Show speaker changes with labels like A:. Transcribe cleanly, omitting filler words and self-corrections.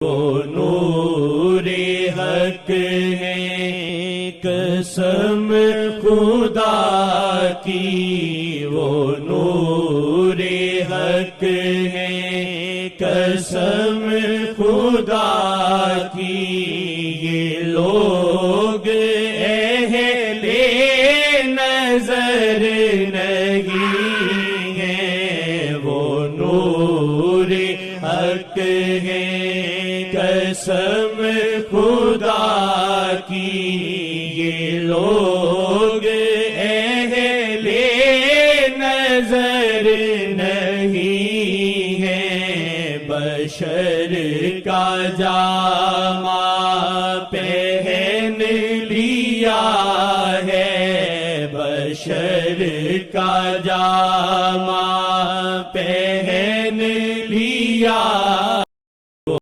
A: وہ نور حق ہے قسم خدا کی، وہ نور حق ہے قسم خدا کی، یہ لوگ اہل نظر نہیں ہیں، وہ نور حق ہے قسم خدا کی، یہ لوگ اہل نظر نہیں ہیں، بشر کا جامہ پہن لیا ہے، بشر کا جامہ